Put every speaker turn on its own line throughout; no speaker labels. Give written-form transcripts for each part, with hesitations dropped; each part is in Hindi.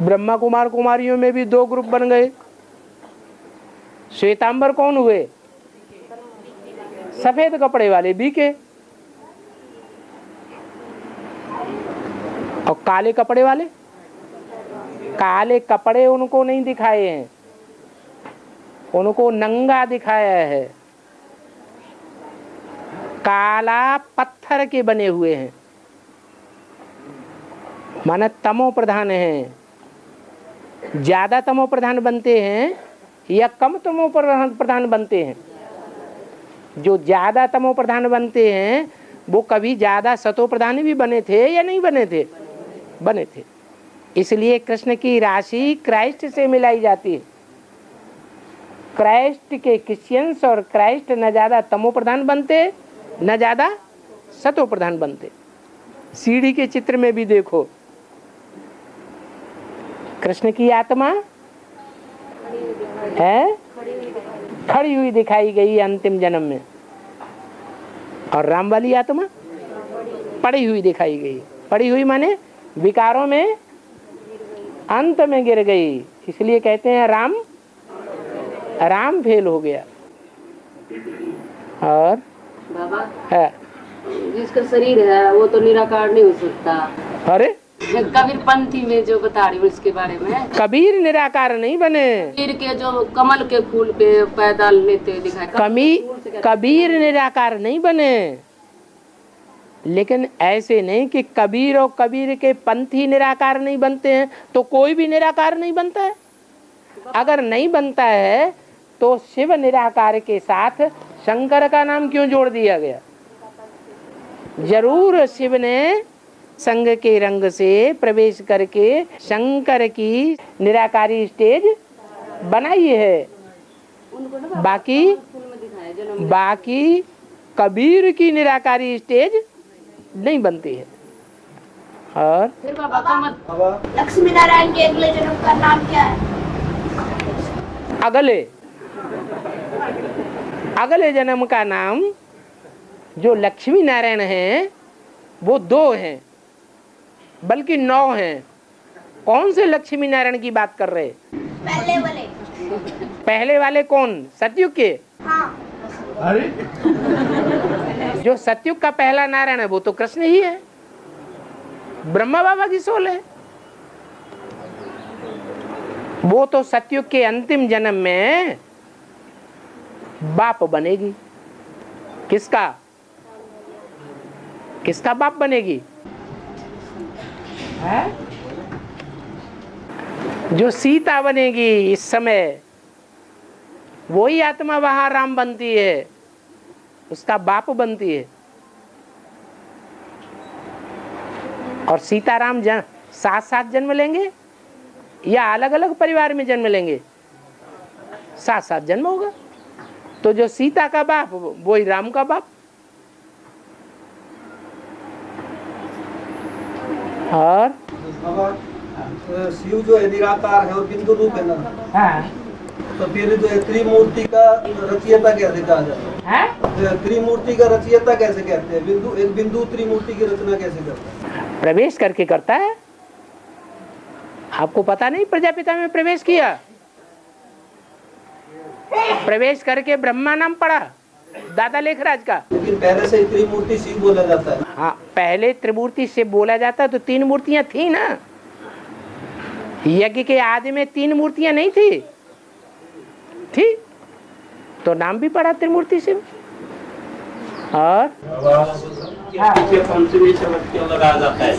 ब्रह्मा कुमार कुमारियों में भी दो ग्रुप बन गए। श्वेतांबर कौन हुए? सफेद कपड़े वाले बीके, और काले कपड़े वाले, काले कपड़े उनको नहीं दिखाए हैं, उनको नंगा दिखाया है। काला पत्थर के बने हुए हैं, माना तमो प्रधान है। ज्यादा तमो प्रधान बनते हैं या कम तमो प्रधान बनते हैं? जो ज्यादा तमो प्रधान बनते हैं वो कभी ज्यादा सतो प्रधान भी बने थे या नहीं बने थे? बने थे। इसलिए कृष्ण की राशि क्राइस्ट से मिलाई जाती है। क्राइस्ट के क्रिश्चियंस और क्राइस्ट न ज्यादा तमो प्रधान बनते न ज्यादा सतो प्रधान बनते। सीढ़ी के चित्र में भी देखो, कृष्ण की आत्मा है खड़ी हुई दिखाई गई अंतिम जन्म में, और राम वाली आत्मा पड़ी हुई दिखाई गई। पड़ी हुई माने विकारों में अंत में गिर गई, इसलिए कहते हैं राम फेल हो गया। और
बाबा
है
जिसका शरीर है वो तो निराकार नहीं हो सकता।
अरे
कबीर पंथी में जो बता रही हूँ इसके बारे में,
कबीर निराकार नहीं बने।
कबीर के जो कमल के फूल पे पैदल लेते दिखाए,
कबीर निराकार नहीं बने, लेकिन ऐसे नहीं कि कबीर और कबीर के पंथी निराकार नहीं बनते हैं तो कोई भी निराकार नहीं बनता है। अगर नहीं बनता है तो शिव निराकार के साथ शंकर का नाम क्यों जोड़ दिया गया? जरूर शिव ने संग के रंग से प्रवेश करके शंकर की निराकारी स्टेज बनाई है। बाकी कबीर की निराकारी स्टेज नहीं बनती है। और
लक्ष्मी नारायण के अगले जन्म का नाम क्या है?
अगले जन्म का नाम जो लक्ष्मी नारायण हैं वो 2 हैं, बल्कि 9 हैं। कौन से लक्ष्मी नारायण की बात कर रहे? पहले वाले कौन? सतयुग के?
हाँ।
अरे जो सतयुग का पहला नारायण है वो तो कृष्ण ही है, ब्रह्मा बाबा की सोल है। वो तो सतयुग के अंतिम जन्म में बाप बनेगी। किसका बाप बनेगी? है? जो सीता बनेगी इस समय, वही आत्मा वहां राम बनती है, उसका बाप बनती है। और सीताराम साथ साथ जन्म लेंगे या अलग अलग परिवार में जन्म लेंगे? साथ साथ जन्म होगा। तो जो सीता का बाप वही राम का बाप। और
शिव जो है निराकार है और बिंदु रूप है ना,
हाँ।
तो फिर जो है त्रिमूर्ति का रचयिता कैसे कहा जाता है? त्रिमूर्ति का रचयिता कैसे कहते हैं? एक बिंदु त्रिमूर्ति की रचना कैसे करता है?
प्रवेश करके करता है। आपको पता नहीं प्रजापिता में प्रवेश किया? प्रवेश करके ब्रह्मा नाम पड़ा दादा लेखराज का।
लेकिन पहले से त्रिमूर्ति शिव बोला जाता है।
हाँ, पहले त्रिमूर्ति शिव बोला जाता तो 3 मूर्तियां थी ना। यज्ञ के आदि में 3 मूर्तियां नहीं थी तो नाम भी पड़ा त्रिमूर्ति शिव। और
पीछे पंचमी शब्द क्यों लगाया जाता है?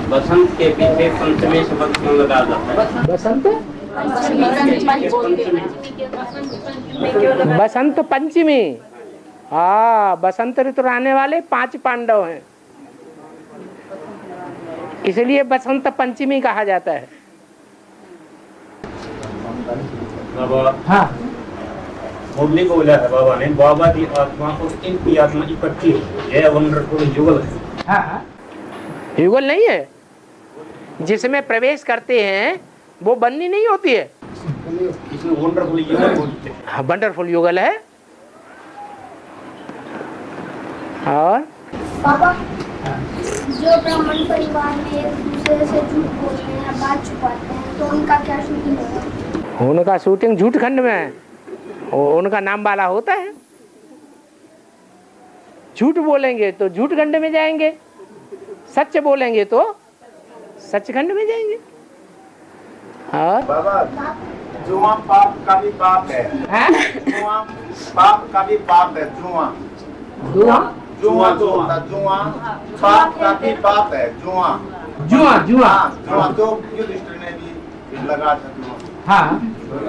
बसंत के पीछे पंचमी शब्द क्यों लगाया जाता है?
बसंत पंचमी। हाँ, बसंत ऋतु आने वाले 5 पांडव हैं, इसलिए बसंत पंचमी कहा जाता है। हाँ,
मुरली को बोला है बाबा ने, बाबा की आत्मा और इनकी आत्मा इकट्ठी है, वंडरफुल युगल है।
हाँ, युगल नहीं है। जिसमें प्रवेश करते हैं वो बननी नहीं होती है,
इसमें वंडरफुल युगल बोलते हैं।
हाँ, वंडरफुल युगल है। और
पापा, जो ब्राह्मण परिवार में एक दूसरे से झूठ बोलते हैं, हाथ छुपाते हैं तो उनका क्या शूटिंग होगा?
उनका शूटिंग झूठ खंड में है, उनका नाम वाला होता है। झूठ बोलेंगे तो झूठ खंड में जाएंगे, सच बोलेंगे तो सच खंड में जाएंगे। और
बाबा जुआ पाप का भी पाप है। जुआ पाप का भी पाप है। जुआ
जुआ
जुआ जो होता जुआ पाप का भी पाप है। जुआ
जुआ जुआ
जुआ तो युधिष्ठिर ने भी लगा था जुआ।
हाँ